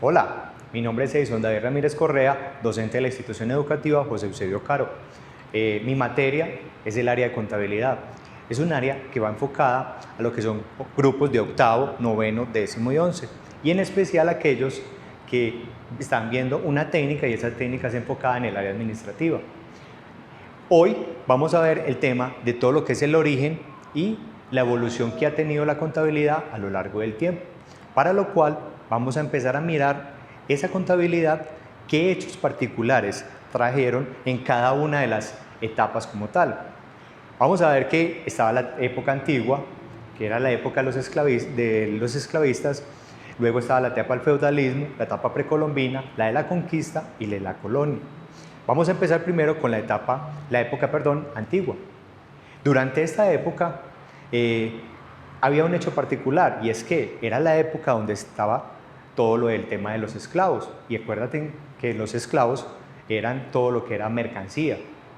Hola, mi nombre es Edison David Ramírez Correa, docente de la institución educativa José Eusebio Caro. Mi materia es el área de contabilidad. Es un área que va enfocada a lo que son grupos de octavo, noveno, décimo y 11, y en especial aquellos que están viendo una técnica y esa técnica es enfocada en el área administrativa. Hoy vamos a ver el tema de todo lo que es el origen y la evolución que ha tenido la contabilidad a lo largo del tiempo, para lo cual vamos a empezar a mirar esa contabilidad, qué hechos particulares trajeron en cada una de las etapas como tal. Vamos a ver que estaba la época antigua, que era la época de los esclavistas, luego estaba la etapa del feudalismo, la etapa precolombina, la de la conquista y la de la colonia. Vamos a empezar primero con la época antigua. Durante esta época había un hecho particular, y es que era la época donde estaba todo lo del tema de los esclavos. Y acuérdate que los esclavos eran todo lo que era mercancía.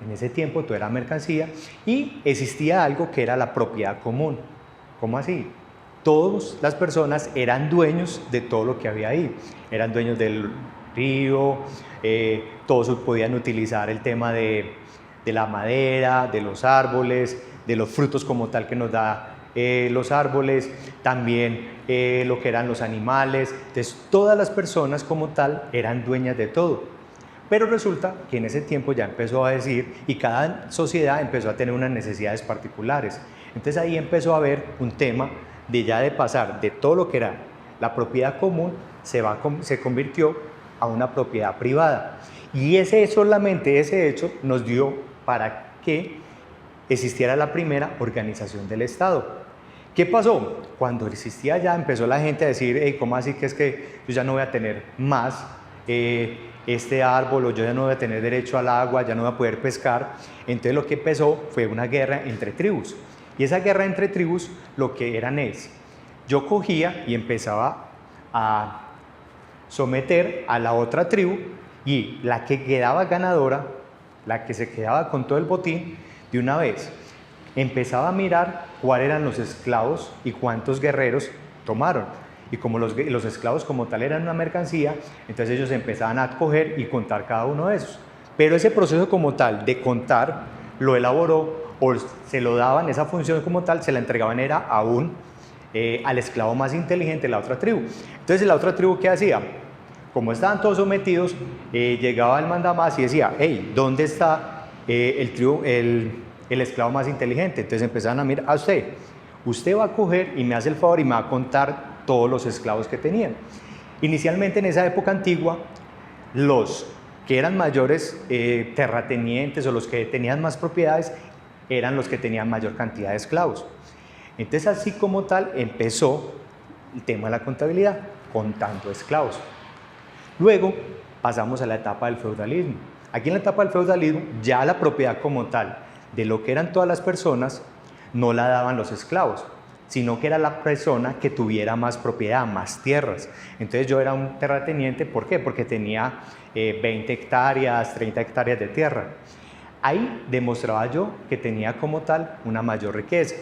En ese tiempo todo era mercancía y existía algo que era la propiedad común. ¿Cómo así? Todas las personas eran dueños de todo lo que había ahí. Eran dueños del río, todos podían utilizar el tema de la madera, de los árboles, de los frutos como tal que nos da los árboles, también lo que eran los animales. Entonces todas las personas como tal eran dueñas de todo. Pero resulta que en ese tiempo ya empezó a decir, y cada sociedad empezó a tener unas necesidades particulares. Entonces ahí empezó a haber un tema de pasar de todo lo que era la propiedad común, se convirtió a una propiedad privada. Y solamente ese hecho nos dio para que existiera la primera organización del Estado. ¿Qué pasó? Cuando existía ya, empezó la gente a decir, hey, ¿cómo así que es que yo ya no voy a tener más este árbol, o yo ya no voy a tener derecho al agua, ya no voy a poder pescar? Entonces lo que empezó fue una guerra entre tribus. Y esa guerra entre tribus lo que eran yo cogía y empezaba a someter a la otra tribu, y la que quedaba ganadora, la que se quedaba con todo el botín, de una vez empezaba a mirar cuáles eran los esclavos y cuántos guerreros tomaron. Y como los esclavos como tal eran una mercancía, entonces ellos empezaban a coger y contar cada uno de esos. Pero ese proceso como tal de contar lo elaboró, o se lo daban, esa función como tal se la entregaban era al esclavo más inteligente de la otra tribu. Entonces la otra tribu, ¿qué hacía? Como estaban todos sometidos, llegaba el mandamás y decía, hey, ¿dónde está el esclavo más inteligente? Entonces empezaban a mirar, usted va a coger y me hace el favor y me va a contar todos los esclavos que tenían. Inicialmente en esa época antigua, los que eran mayores terratenientes o los que tenían más propiedades eran los que tenían mayor cantidad de esclavos. Entonces así como tal empezó el tema de la contabilidad, contando esclavos. Luego pasamos a la etapa del feudalismo. Aquí en la etapa del feudalismo ya la propiedad como tal de lo que eran todas las personas no la daban los esclavos, sino que era la persona que tuviera más propiedad, más tierras. Entonces yo era un terrateniente, ¿por qué? Porque tenía 20 hectáreas, 30 hectáreas de tierra. Ahí demostraba yo que tenía como tal una mayor riqueza.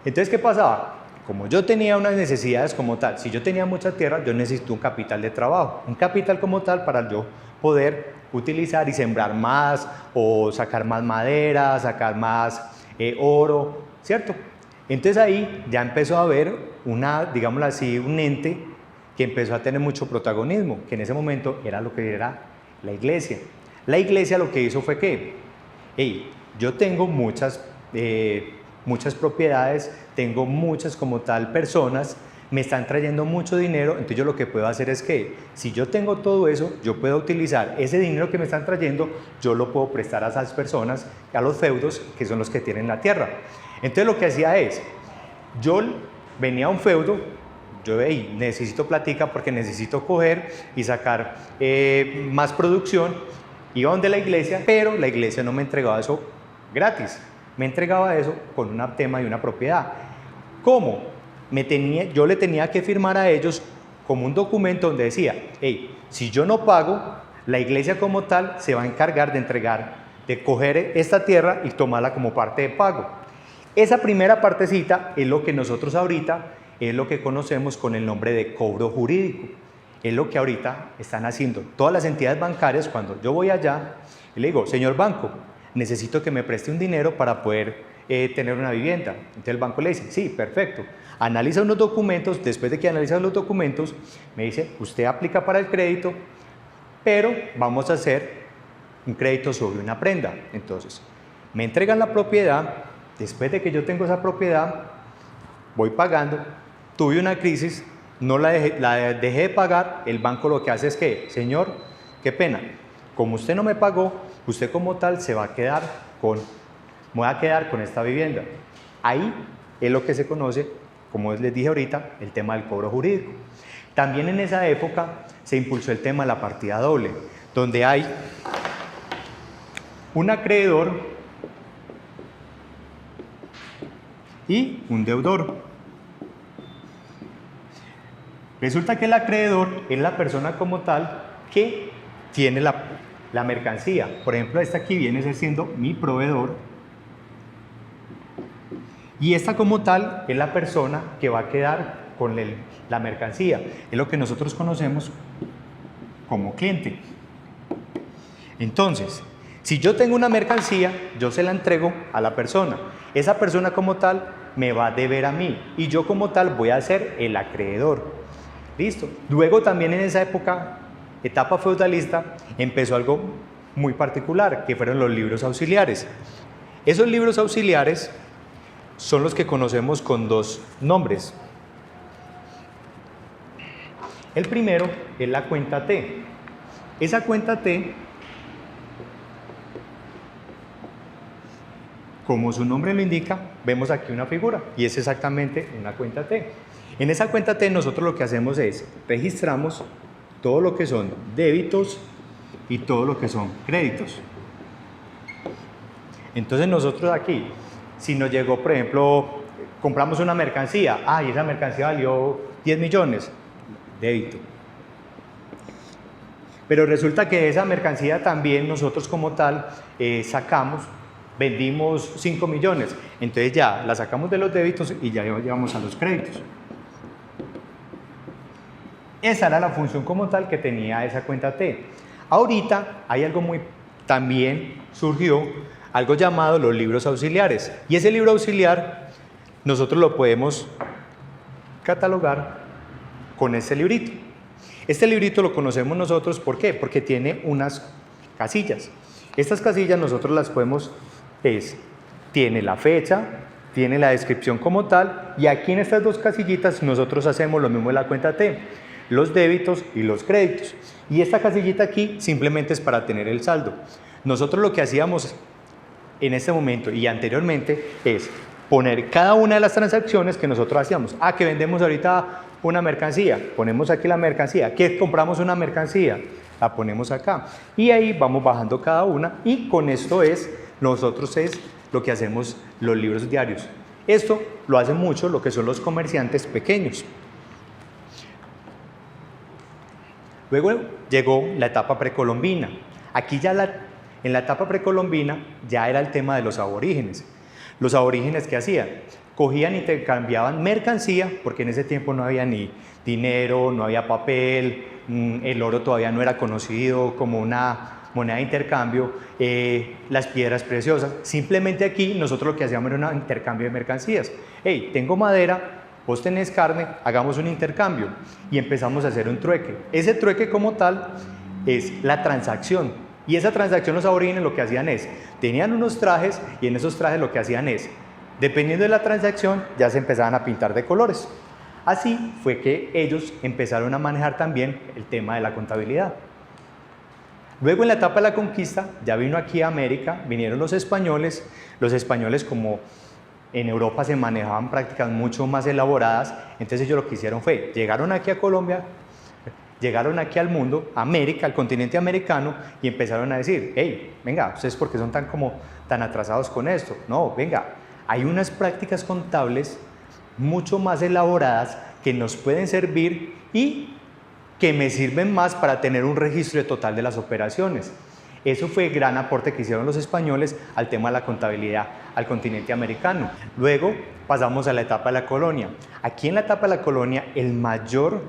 Entonces, ¿qué pasaba? Como yo tenía unas necesidades como tal, si yo tenía mucha tierra, yo necesito un capital de trabajo, un capital como tal para yo poder utilizar y sembrar más, o sacar más madera, sacar más oro, ¿cierto? Entonces ahí ya empezó a haber digámoslo así, un ente que empezó a tener mucho protagonismo, que en ese momento era lo que era la iglesia. La iglesia lo que hizo fue que, hey, yo tengo muchas propiedades, tengo muchas como tal personas, me están trayendo mucho dinero, entonces yo lo que puedo hacer es que, si yo tengo todo eso, yo puedo utilizar ese dinero que me están trayendo, yo lo puedo prestar a esas personas, a los feudos, que son los que tienen la tierra. Entonces lo que hacía es, yo venía a un feudo, yo necesito plática porque necesito coger y sacar más producción, iba donde la iglesia, pero la iglesia no me entregaba eso gratis, me entregaba eso con un tema y una propiedad. ¿Cómo? Yo le tenía que firmar a ellos como un documento donde decía, hey, si yo no pago, la iglesia como tal se va a encargar de coger esta tierra y tomarla como parte de pago. Esa primera partecita es lo que nosotros ahorita es lo que conocemos con el nombre de cobro jurídico. es lo que ahorita están haciendo todas las entidades bancarias. Cuando yo voy allá y le digo, señor banco, necesito que me preste un dinero para poder tener una vivienda. Entonces el banco le dice, sí, perfecto. Analiza unos documentos, después de que analiza los documentos, me dice, usted aplica para el crédito, pero vamos a hacer un crédito sobre una prenda. Entonces, me entregan la propiedad, después de que yo tengo esa propiedad, voy pagando, tuve una crisis, no la dejé de pagar, el banco lo que hace es que, señor, qué pena, como usted no me pagó, usted como tal se va a quedar me voy a quedar con esta vivienda. Ahí es lo que se conoce, como les dije ahorita, el tema del cobro jurídico. También en esa época se impulsó el tema de la partida doble, donde hay un acreedor y un deudor. Resulta que el acreedor es la persona como tal que tiene la mercancía. Por ejemplo, esta aquí viene a ser siendo mi proveedor. Y esta como tal es la persona que va a quedar con la mercancía. Es lo que nosotros conocemos como cliente. Entonces, si yo tengo una mercancía, yo se la entrego a la persona. Esa persona como tal me va a deber a mí y yo como tal voy a ser el acreedor. Listo. Luego también en esa época, etapa feudalista, empezó algo muy particular, que fueron los libros auxiliares. Esos libros auxiliares son los que conocemos con dos nombres. El primero es la cuenta T. Esa cuenta T, como su nombre lo indica, vemos aquí una figura y es exactamente una cuenta T. En esa cuenta T nosotros lo que hacemos es registramos todo lo que son débitos y todo lo que son créditos. Entonces nosotros aquí, si nos llegó, por ejemplo, compramos una mercancía, y esa mercancía valió 10 millones, débito. Pero resulta que esa mercancía también nosotros como tal vendimos 5 millones, entonces ya la sacamos de los débitos y ya llevamos a los créditos. Esa era la función como tal que tenía esa cuenta T. Ahorita hay algo también surgió algo llamado los libros auxiliares. Y ese libro auxiliar nosotros lo podemos catalogar con este librito. Este librito lo conocemos nosotros, ¿por qué? Porque tiene unas casillas. Estas casillas nosotros las podemos, tiene la fecha, tiene la descripción como tal, y aquí en estas dos casillitas nosotros hacemos lo mismo de la cuenta T, los débitos y los créditos. Y esta casillita aquí simplemente es para tener el saldo. Nosotros lo que hacíamos en este momento y anteriormente es poner cada una de las transacciones que nosotros hacíamos. Que vendemos ahorita una mercancía, ponemos aquí la mercancía. Que compramos una mercancía, la ponemos acá. Y ahí vamos bajando cada una y con esto nosotros es lo que hacemos los libros diarios. Esto lo hacen mucho lo que son los comerciantes pequeños. Luego llegó la etapa precolombina. Aquí ya en la etapa precolombina ya era el tema de los aborígenes. Los aborígenes, ¿qué hacían? Cogían y intercambiaban mercancía, porque en ese tiempo no había ni dinero, no había papel, el oro todavía no era conocido como una moneda de intercambio, las piedras preciosas. Simplemente aquí nosotros lo que hacíamos era un intercambio de mercancías. Hey, tengo madera, vos tenés carne, hagamos un intercambio y empezamos a hacer un trueque. Ese trueque como tal es la transacción y esa transacción los aborígenes lo que hacían tenían unos trajes y en esos trajes lo que hacían dependiendo de la transacción ya se empezaban a pintar de colores. Así fue que ellos empezaron a manejar también el tema de la contabilidad. Luego en la etapa de la conquista ya vino aquí a América, vinieron los españoles como en Europa se manejaban prácticas mucho más elaboradas, entonces ellos lo que hicieron fue, llegaron aquí a Colombia, llegaron aquí al mundo, América, al continente americano, y empezaron a decir, hey, venga, ¿ustedes por qué son tan atrasados con esto? No, venga, hay unas prácticas contables mucho más elaboradas que nos pueden servir y que me sirven más para tener un registro total de las operaciones. Eso fue el gran aporte que hicieron los españoles al tema de la contabilidad al continente americano. Luego pasamos a la etapa de la colonia. Aquí en la etapa de la colonia el mayor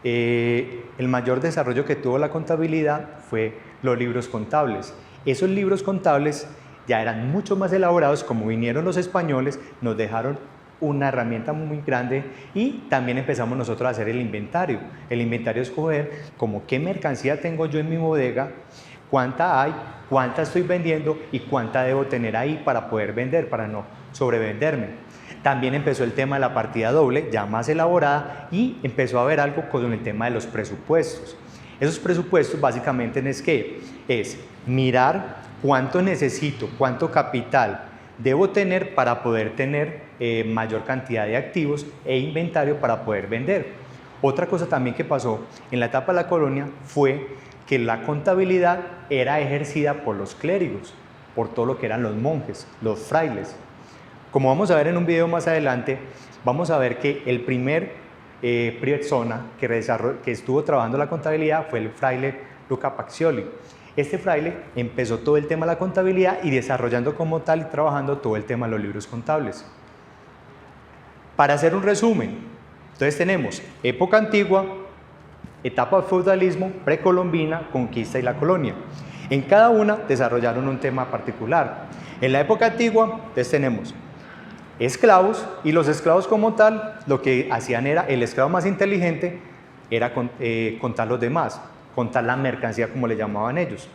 el mayor desarrollo que tuvo la contabilidad fue los libros contables. Esos libros contables ya eran mucho más elaborados, como vinieron los españoles, nos dejaron una herramienta muy grande y también empezamos nosotros a hacer el inventario. El inventario es coger como qué mercancía tengo yo en mi bodega, cuánta hay, cuánta estoy vendiendo y cuánta debo tener ahí para poder vender, para no sobrevenderme. También empezó el tema de la partida doble, ya más elaborada, y empezó a haber algo con el tema de los presupuestos. Esos presupuestos básicamente es mirar cuánto necesito, cuánto capital debo tener para poder tener mayor cantidad de activos e inventario para poder vender. Otra cosa también que pasó en la etapa de la colonia fue que la contabilidad era ejercida por los clérigos, por todo lo que eran los monjes, los frailes. Como vamos a ver en un video más adelante, vamos a ver que el primer persona que estuvo trabajando la contabilidad fue el fraile Luca Pacioli. Este fraile empezó todo el tema de la contabilidad y desarrollando como tal y trabajando todo el tema de los libros contables. Para hacer un resumen, entonces tenemos época antigua, etapa de feudalismo, precolombina, conquista y la colonia. En cada una desarrollaron un tema particular. En la época antigua, entonces tenemos esclavos, y los esclavos como tal, lo que hacían era, el esclavo más inteligente era contar los demás, contar la mercancía como le llamaban ellos.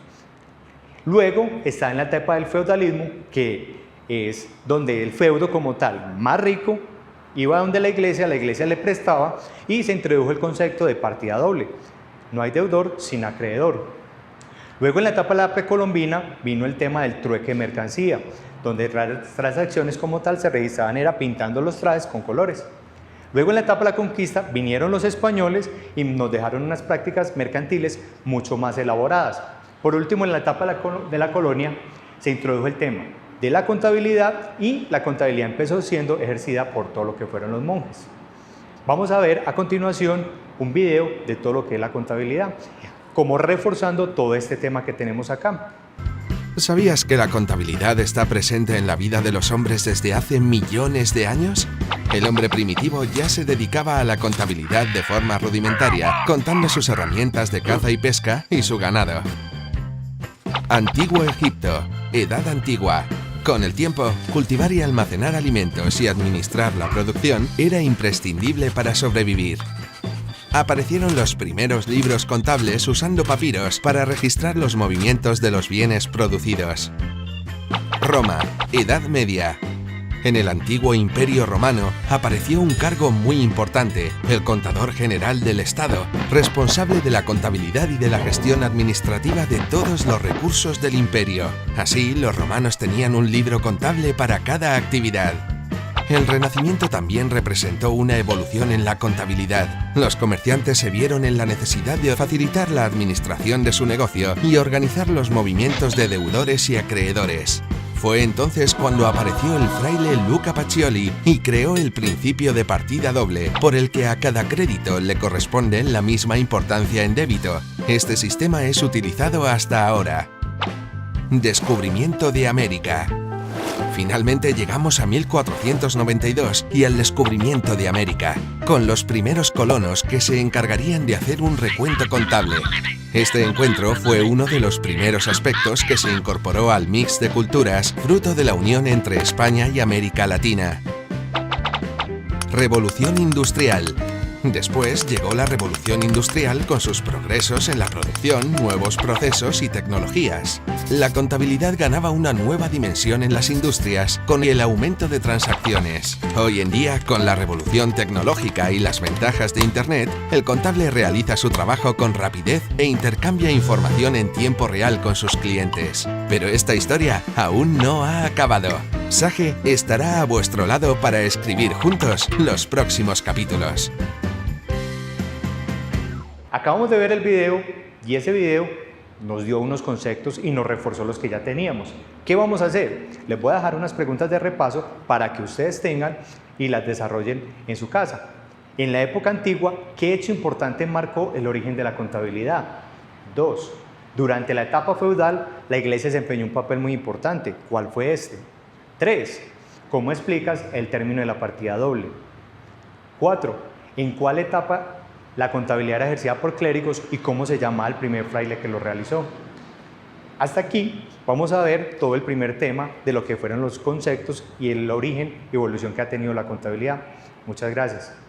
Luego está en la etapa del feudalismo, que es donde el feudo como tal, más rico, iba donde la iglesia le prestaba y se introdujo el concepto de partida doble. No hay deudor sin acreedor. Luego en la etapa de la precolombina vino el tema del trueque de mercancía, donde las transacciones como tal se registraban era pintando los trajes con colores. Luego en la etapa de la conquista vinieron los españoles y nos dejaron unas prácticas mercantiles mucho más elaboradas. Por último, en la etapa de la colonia se introdujo el tema de la contabilidad y la contabilidad empezó siendo ejercida por todo lo que fueron los monjes. Vamos a ver a continuación un video de todo lo que es la contabilidad, como reforzando todo este tema que tenemos acá. ¿Sabías que la contabilidad está presente en la vida de los hombres desde hace millones de años? El hombre primitivo ya se dedicaba a la contabilidad de forma rudimentaria, contando sus herramientas de caza y pesca y su ganado. Antiguo Egipto, Edad Antigua. Con el tiempo, cultivar y almacenar alimentos y administrar la producción era imprescindible para sobrevivir. Aparecieron los primeros libros contables usando papiros para registrar los movimientos de los bienes producidos. Roma, Edad Media. En el antiguo Imperio Romano apareció un cargo muy importante, el contador general del Estado, responsable de la contabilidad y de la gestión administrativa de todos los recursos del imperio. Así, los romanos tenían un libro contable para cada actividad. El Renacimiento también representó una evolución en la contabilidad. Los comerciantes se vieron en la necesidad de facilitar la administración de su negocio y organizar los movimientos de deudores y acreedores. Fue entonces cuando apareció el fraile Luca Pacioli y creó el principio de partida doble, por el que a cada crédito le corresponde la misma importancia en débito. Este sistema es utilizado hasta ahora. Descubrimiento de América. Finalmente llegamos a 1492 y al descubrimiento de América, con los primeros colonos que se encargarían de hacer un recuento contable. Este encuentro fue uno de los primeros aspectos que se incorporó al mix de culturas, fruto de la unión entre España y América Latina. Revolución industrial. Después llegó la revolución industrial con sus progresos en la producción, nuevos procesos y tecnologías. La contabilidad ganaba una nueva dimensión en las industrias con el aumento de transacciones. Hoy en día, con la revolución tecnológica y las ventajas de Internet, el contable realiza su trabajo con rapidez e intercambia información en tiempo real con sus clientes. Pero esta historia aún no ha acabado. Sage estará a vuestro lado para escribir juntos los próximos capítulos. Acabamos de ver el video y ese video nos dio unos conceptos y nos reforzó los que ya teníamos. ¿Qué vamos a hacer? Les voy a dejar unas preguntas de repaso para que ustedes tengan y las desarrollen en su casa. En la época antigua, ¿qué hecho importante marcó el origen de la contabilidad? 2. Durante la etapa feudal, la iglesia desempeñó un papel muy importante. ¿Cuál fue este? 3. ¿Cómo explicas el término de la partida doble? 4. ¿En cuál etapa la contabilidad era ejercida por clérigos y cómo se llamaba el primer fraile que lo realizó. Hasta aquí vamos a ver todo el primer tema de lo que fueron los conceptos y el origen y evolución que ha tenido la contabilidad. Muchas gracias.